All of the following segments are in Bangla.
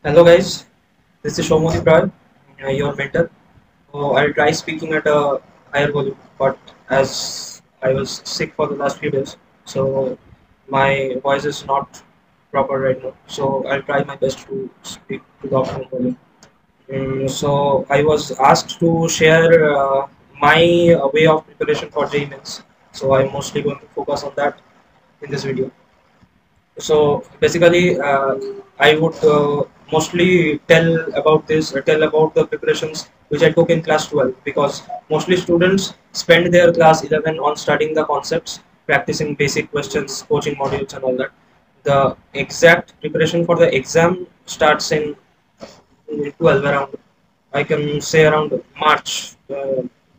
Hello guys, this is Shomodip Roy, your mentor. So I'll try speaking at a higher volume, but as I was sick for the last few days, so my voice is not proper right now. So I'll try my best to speak to the optimum volume. So I was asked to share my way of preparation for JEE Mains. So I'm mostly going to focus on that in this video. So basically, I would mostly tell about the preparations which I took in class 12, because mostly students spend their class 11 on studying the concepts, practicing basic questions, coaching modules, and all that. The exact preparation for the exam starts in 12 around, I can say around March,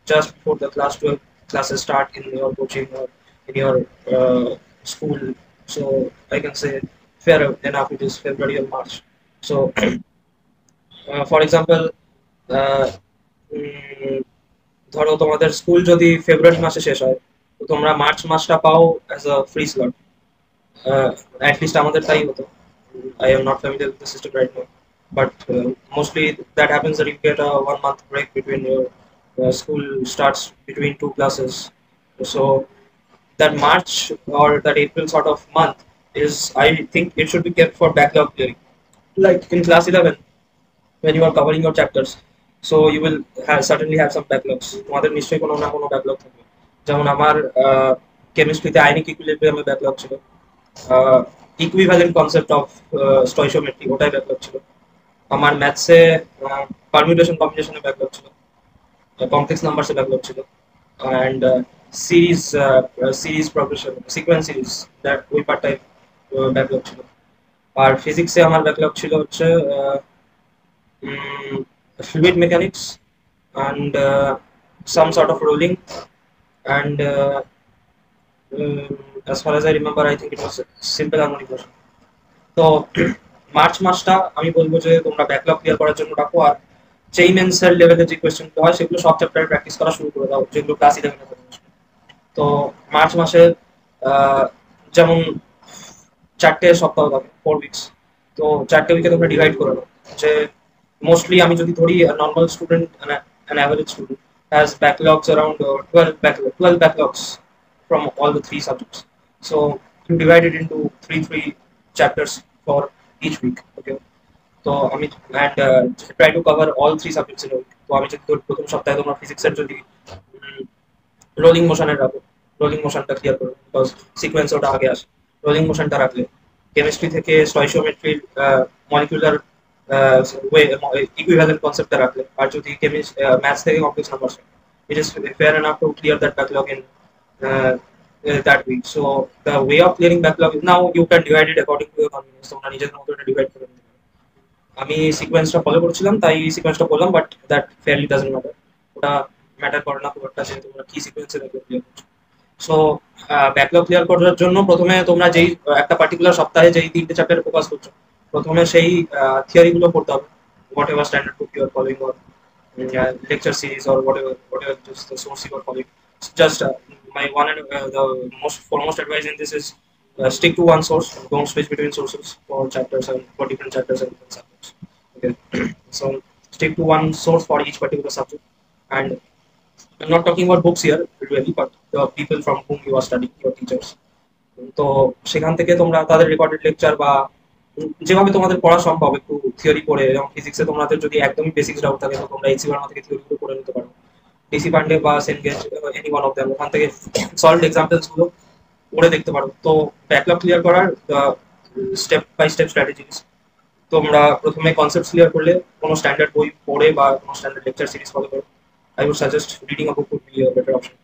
just before the class 12 classes start in your coaching or in your school. So I can say fair enough, it is February or March. So, for example, uh, উম, ধরো তোমাদের স্কুল যদি ফেব্রুয়ারি মাসে শেষ হয়, তো তোমরা মার্চ মাসটা পাও as a free slot. At least আমাদের তাই হতো। I am not familiar with the system right now, but mostly that happens that you get a 1 month break between your school starts between two classes. So that March or that April sort of month is, I think, it should be kept for backlog clearing. Like in class 11, when you are covering your chapters, so you will certainly have some backlogs. তোমাদের নিশ্চয়ই কোনো না কোনো ব্যাকলগ থাকবে। যেমন আমার কেমিস্ট্রিতে আয়নিক ইকুইলিব্রিয়ামে ব্যাকলগ ছিল, ইকুইভ্যালেন্ট কনসেপ্ট অফ স্টয়চিওমেট্রি ওটাই ব্যাকলগ ছিল। আমার ম্যাথসে পারমিউটেশন কম্বিনেশনে ব্যাকলগ ছিল, কমপ্লেক্স নাম্বারসে ব্যাকলগ ছিল, and series progression sequence series that ওই পার্টটাই ব্যাকলগ ছিল। আর ফিজিক্সে আমার ব্যাকলগ ছিল হচ্ছে fluid mechanics and some sort of rolling, and as far as I remember, I think it was simple harmonic motion. তো মার্চ মাসটা আমি বলবো যে তোমরা ব্যাকলগ ক্লিয়ার করার জন্য রাখো, আর যেই মেন্সের লেভেলে যে কোয়েশ্চেনগুলো হয় সেগুলো সব চ্যাপ্টারে প্র্যাকটিস করা শুরু করে দাও, যেগুলো ক্লাস ইলেভেনে থাকে। তো মার্চ মাসে আহ, যেমন 4টে সপ্তাহ থাকে, 4 উইকস। তো 4টে উইকে তোমরা ডিভাইড করে নাও যে মোস্টলি আমি যদি ধরি normal student, an average student has backlogs around 12 backlogs from all the three subjects. So you divide it into three chapters for each week. Okay. তো আমি and try to cover all three subjects in a week. তো আমি যদি ধরি প্রথম সপ্তাহে তোমার ফিজিক্সের যদি রোলিং মোশনের রাখো, রোলিং মোশনটা ক্লিয়ার করো, বিকজ সিকোয়েন্স ওটা আগে আসে। রোলিং মোশনটা রাখলে কেমিস্ট্রি থেকে স্টয়চিওমেট্রির মলিকুলার ওয়ে ইকুইভ্যালেন্ট কনসেপ্টটা রাখলে, আর যদি ম্যাথস থেকে complex number, it is fair enough to clear that backlog in that week. So the way of clearing backlog is, now you can divide it according to your convenience. তোমরা নিজের মতো এটা ডিভাইড করে নিতে পারো। আমি সিকোয়েন্সটা ফলো করছিলাম তাই সিকোয়েন্সটা বললাম, but that fairly doesn't matter. ওটা ম্যাটার করে না খুব একটা যে তোমরা কি সিকোয়েন্সে ব্যাকলগ ক্লিয়ার করছো। সো ব্যাকলগ ক্লিয়ার করার জন্য প্রথমে তোমরা যেই একটা পার্টিকুলার সপ্তাহে যেই 3টে চ্যাপ্টারে ফোকাস করছো, প্রথমে সেই থিওরিগুলো পড়তে হবে, whatever standard book you are following, or lecture series, or whatever just the source you are following. Just my one and the most foremost advice in this is, stick to one source. Don't switch between sources for chapters and for different chapters and different subjects. Okay. So stick to one source for each particular subject. And I'm not talking about books here really, but the people from whom you are studying, your teachers. তো সেখান থেকে তোমরা তাদের রেকর্ডেড লেকচার বা যেভাবে তোমাদের পড়া সম্ভব একটু থিওরি পড়ে, যেমন ফিজিক্সে তোমাদের যদি একদমই বেসিক্স ডাউট থাকে, তো তোমরা এইচসি ভার্মা থেকে থিওরিগুলো পড়ে নিতে পারো, ডিসি পান্ডে বা সেনগেজ, এনি ওয়ান অফ দেম, ওখান থেকে সলভড এক্সাম্পলস গুলো পড়ে দেখতে পারো। তো ব্যাকলগ ক্লিয়ার করার স্টেপ বাই স্টেপ স্ট্র্যাটেজিস, তোমরা প্রথমে কনসেপ্ট ক্লিয়ার করলে কোনো স্ট্যান্ডার্ড বই পড়ে বা কোনো স্ট্যান্ডার্ড লেকচার সিরিজ ফলো করো। I would suggest reading a book would be a better option.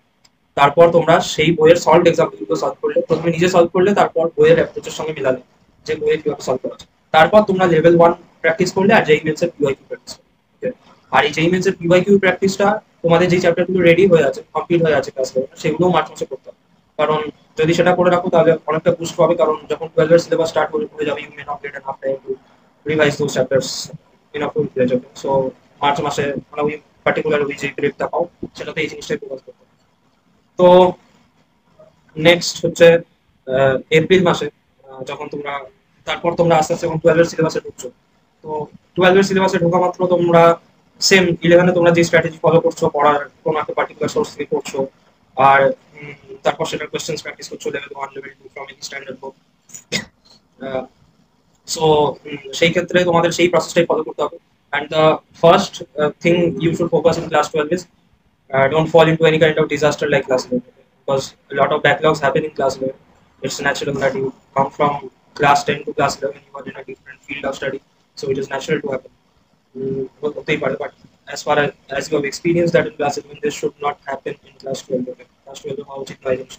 তারপর তোমরা সেই বইয়ের সলভড এক্সাম্পলগুলো সলভ করলে, প্রথমে নিজে সলভ করলে, তারপর বইয়ের অ্যাপ্রোচের সঙ্গে মিলালে যে বইয়ে কিভাবে সলভ করা যায়। তারপর তোমরা লেভেল 1 প্র্যাকটিস করলে, আর যেই মেন্সের পিওয়াইকিউ প্র্যাকটিস করলে। আর এই যেই মেন্সের পিওয়াইকিউ প্র্যাকটিসটা তোমাদের যেই চ্যাপ্টারগুলো রেডি হয়ে আছে, কমপ্লিট হয়ে আছে ক্লাস লেভেলে, সেগুলোও মার্চ মাসে করতে হবে। কারণ যদি সেটা করে রাখো তাহলে অনেকটা বুস্ট পাবে, কারণ যখন 12 এর সিলেবাস স্টার্ট হয়ে যাবে, you may not get enough time to revise those chapters in a full fledge. Okay. So March মাসে মানে ওই পার্টিকুলার ওই যে পিরিয়ডটা পাও, সেটাতে এই জিনিসটাই ফোকাস করতে হবে। তো নেক্সট হচ্ছে এপ্রিল মাসে, যখন তোমরা তারপর তোমরা আস্তে আস্তে যখন 12 এর সিলেবাসে ঢুকছো, তো 12 এর সিলেবাসে ঢোকা মাত্র তোমরা সেম 11 এ তোমরা যে স্ট্র্যাটেজি ফলো করছো, পড়ার কোনো একটা পার্টিকুলার সোর্স থেকে পড়ছো, আর তারপর সেটার কোয়েশ্চেন্স প্র্যাকটিস করছো level 1 level 2 from any standard book. So সেই ক্ষেত্রে তোমাদের সেই প্রসেসটাই ফলো করতে হবে। And the first thing you should focus in class 12 is don't fall into any kind of disaster like class 11, because a lot of backlogs happen in class 11. It's natural that you come from class 10 to class 11, you are in a different field of study, so it is natural to happen. But as far as you have experienced that in class 11, this should not happen in class 12. Okay? Class 12 how it is.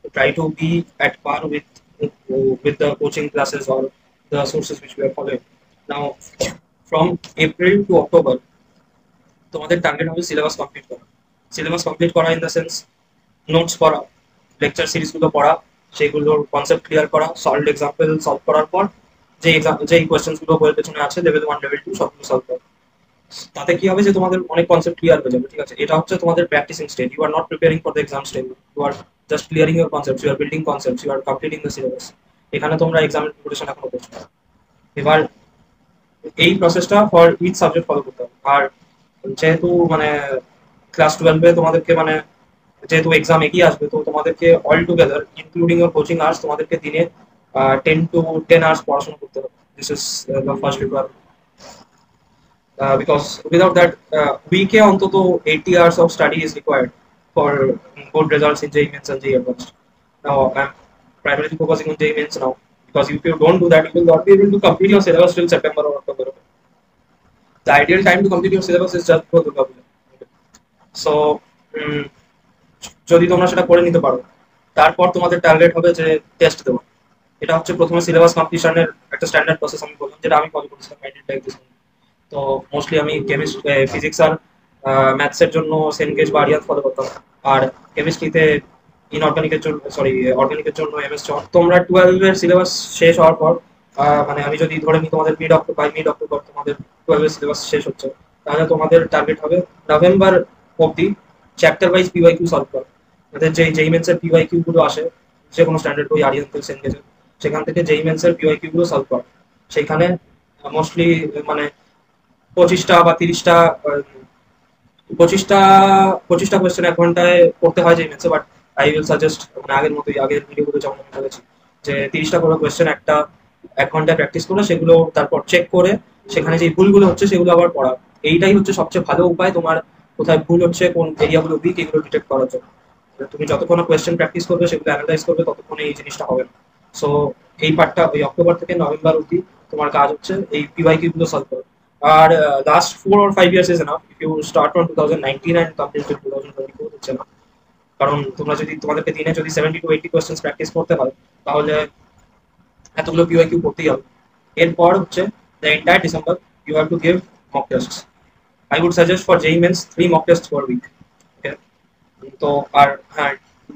So try to be at par with the coaching classes or the sources which we are following. Now, from April to October, তোমাদের টার্গেট হবে সিলেবাস কমপ্লিট করা। সিলেবাস কমপ্লিট করা ইন দ্য সেন্স নোটস পড়া, লেকচার সিরিজগুলো পড়া, সেইগুলোর কনসেপ্ট ক্লিয়ার করা, সলভড এক্সাম্পল সলভ করার পর যেই কোয়েশ্চেনগুলো বইয়ের পেছনে আছে লেভেল 1 লেভেল 2 সবগুলো সলভ করা। তাতে কি হবে যে তোমাদের অনেক কনসেপ্ট ক্লিয়ার হয়ে যাবে। ঠিক আছে, এটা হচ্ছে তোমাদের practising stage. You are not preparing for the exam stage, you are just clearing your concept, you are building concept, you are completing the syllabus. এখানে তোমরা এক্সামের প্রিপারেশন এখনো করছো। এবার এই প্রসেসটা ফর ইচ সাবজেক্ট ফলো করতে হবে। আর যেহেতু মানে ক্লাস 12 এ তোমাদেরকে মানে যেহেতু এক্সাম এগিয়ে আসবে, তো তোমাদেরকে all together including your coaching hours তোমাদেরকে দিনে 10 to 10 আওয়ার্স পড়াশোনা করতে হবে। This is the first requirement, because without that, week অন্তত 80 hours of study is required for good results in JEE Mains and JEE Advanced. Now I'm primarily focusing on JEE Mains now, because if you don't do that, you will not be able to complete your syllabus till September or October. The ideal time to complete your syllabus is just before Durga Puja. So যদি তোমরা সেটা করে নিতে পারো, তারপর তোমাদের টার্গেট হবে যে টেস্ট দেওয়া। এটা হচ্ছে প্রথমে সিলেবাস কমপ্লিশনের একটা স্ট্যান্ডার্ড প্রসেস আমি বললাম, যেটা আমি ফলো করেছিলাম। তো মোস্টলি আমি ফিজিক্স আর ম্যাথসের জন্য সেনগেজ বা আরিয়ান ফলো করতাম, আর কেমিস্ট্রিতে ইনঅর্গানিকের জন্য অর্গানিকের জন্য এমএস জন। তোমরা 12 এর সিলেবাস শেষ হওয়ার পর মানে আমি যদি ধরে নিই তোমাদের মিড অক্টোবর তোমাদের 12 এর সিলেবাস শেষ হচ্ছে, তাহলে তোমাদের টার্গেট হবে নভেম্বর অবধি চ্যাপ্টার ওয়াইজ পিওয়াইকিউ সলভ করা। আমাদের যে জেই মেন্স এর পিওয়াইকিউ গুলো আসে যে কোনো স্ট্যান্ডার্ড বই আরিয়ান থেকে সেনগেজের, সেখান থেকে জেই মেন্স এর পিওয়াইকিউ গুলো সলভ করা। সেখানে মোস্টলি মানে 25টা বা 30টা 25টা 25টা কোয়েশ্চেন 1 ঘন্টায় করতে হয় জেই মেন্সে। বাট আই উইল সাজেস্ট, মানে আগের মতোই আগের ভিডিওগুলো যেমন আমি বলেছি, যে 30টা করে কোয়েশ্চেন 1 ঘন্টায় প্র্যাকটিস করে সেগুলো তারপর চেক করে সেখানে যে ভুলগুলো হচ্ছে সেগুলো আবার পড়া। এইটাই হচ্ছে সবচেয়ে ভালো উপায় তোমার কোথায় ভুল হচ্ছে, কোন এরিয়াগুলো উইক, এগুলো ডিটেক্ট করার জন্য। তুমি যতক্ষণ কোয়েশ্চেন প্র্যাকটিস করবে, সেগুলো অ্যানালাইজ করবে, ততক্ষণ এই জিনিসটা হবে না। সো এই পার্টটা ওই অক্টোবর থেকে নভেম্বর অবধি তোমার কাজ হচ্ছে এই পিওয়াইকিউ গুলো সলভ করা। আর last 4 or 5 years is enough. If you start from 2019 and complete till 2024 হচ্ছে না, কারণ তোমরা যদি তোমাদেরকে দিনে যদি 70 to 80 কোয়েশ্চেন্স প্র্যাকটিস করতে হয়, তাহলে এতগুলো পিওয়াইকিউ করতেই হবে। এরপর হচ্ছে the entire December you have to give mock tests. I would suggest for JEE Mains 3 mock tests per week. Okay, তো আর হ্যাঁ,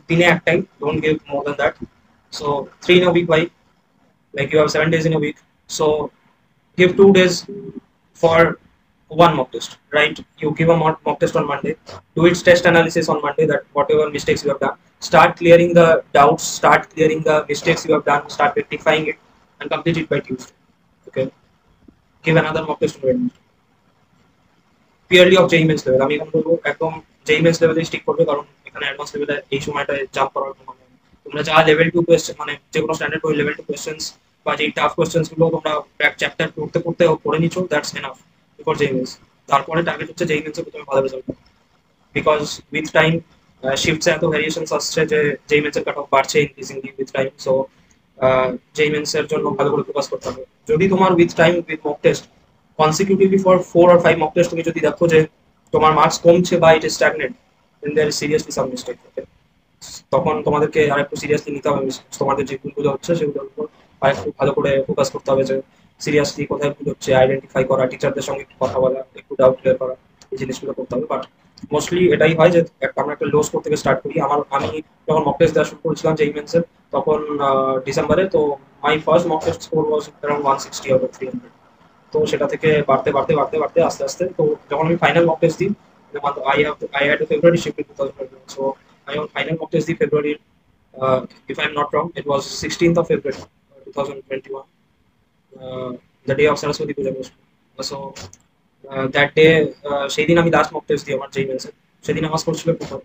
দিনে একটাই, don't give more than that. So 3 in a week, like you have 7 days in a week, so give 2 days for one mock test, right? You give a mock test on Monday, do its test analysis on Monday, that whatever mistakes you have done, start clearing the doubts, start clearing the mistakes you have done, start rectifying it, and complete it by Tuesday. Okay, give another mock test on Wednesday. Purely of JEE Mains level, আমি এখন বলবো একদম JEE Mains level স্টিক করবে, কারণ এখানে অ্যাডভান্স লেভেলে এই সময়টায় জাম্প করার কোনো মানে নেই। তোমরা যা লেভেল 2 কোয়েশ্চেন, মানে যে কোনো স্ট্যান্ডার্ড বই লেভেল 2 কোয়েশ্চেন্স বা যে টাফ কোয়েশ্চেন্স গুলো তোমরা চ্যাপ্টার পড়তে পড়তে পড়ে নিচ্ছ, that's enough for JEE Mains। তারপরে টার্গেট হচ্ছে JEE Mains এ তুমি ভালো result, because with time shifts এত ভ্যারিয়েশনস আসছে যে JEE Mains এর কাট অফ বাড়ছে increasingly with time. So JEE Mains এর জন্য ভালো করে ফোকাস করতে হবে। যদি তোমার with time with mock test consecutively for 4 or 5 mock tests তুমি যদি দেখো যে তোমার মার্কস কমছে বা it is stagnate, then there is seriously some mistake. তখন তোমাদেরকে আরেকটু সিরিয়াসলি নিতে হবে তোমাদের যে ভুলগুলো হচ্ছে সেগুলোর উপর আরেকটু ভালো করে ফোকাস করতে হবে, যে সিরিয়াসলি কোথায় ভুল হচ্ছে আইডেন্টিফাই করা, টিচারদের সঙ্গে কথা বলা, একটু ডাউট ক্লিয়ার করা, এই জিনিসগুলো করতে হবে। বাট মোস্টলি এটাই হয় যে আমরা একটা লো স্কোর থেকে স্টার্ট করি। আমি যখন মক টেস্ট দেওয়া শুরু করেছিলাম JEE Mains এর, তখন ডিসেম্বরে, তো my first mock test score was around 160 out of 300। তো সেটা থেকে বাড়তে বাড়তে বাড়তে বাড়তে আস্তে আস্তে, তো যখন আমি ফাইনাল মক টেস্ট দিই, I had a February shift in 2021, so I on final mock test the February, if I'm not wrong, it was 16th of February 2021, the day of Saraswati Puja. So that day সেই দিন আমি লাস্ট মক টেস্ট দিই আমার যেই মেন্সে, সেদিন আমার স্কোর ছিল 240,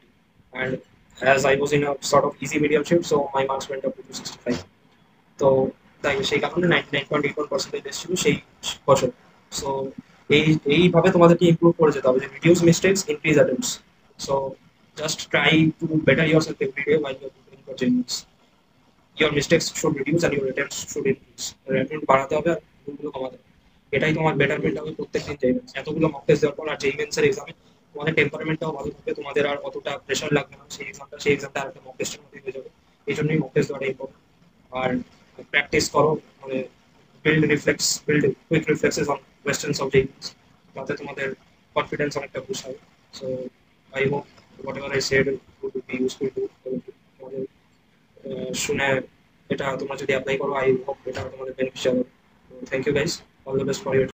and as I was in a sort of easy medium shift, so my marks went up to 265। তো তাই সেই কারণে 99.81% এসেছিল সেই বছর। সো এইভাবে তোমাদেরকে ইমপ্রুভ করে যেতে হবে, যে reduce mistakes, increase attempts. So just try to better yourself every day while you're preparing for JEE. Your mistakes should reduce and your attempts should increase. Attempt বাড়াতে হবে আর ভুলগুলো কমাতে হবে। এটাই তোমার বেটারমেন্ট হবে প্রত্যেকদিন JEE। এতগুলো মক টেস্ট দেওয়ার পর আর JEE এর এক্সামে তোমাদের টেম্পারমেন্টটাও ভালো থাকবে, তোমাদের আর অতটা প্রেশার লাগবে না, সেই এক্সামটা আর একটা মক টেস্টের মধ্যে হয়ে যাবে। এই জন্যই মক টেস্ট দেওয়াটা ইম্পর্টেন্ট। আর প্র্যাকটিস করো, মানে build quick reflexes on questions of JEE, তাতে তোমাদের কনফিডেন্স অনেকটা বুস্ট হবে। So I hope whatever I said would be useful to তোমাদের। শুনে এটা তোমরা যদি অ্যাপ্লাই করো, আই হোপ এটা তোমাদের বেনিফিশিয়াল হবে। Thank you guys, all the best for your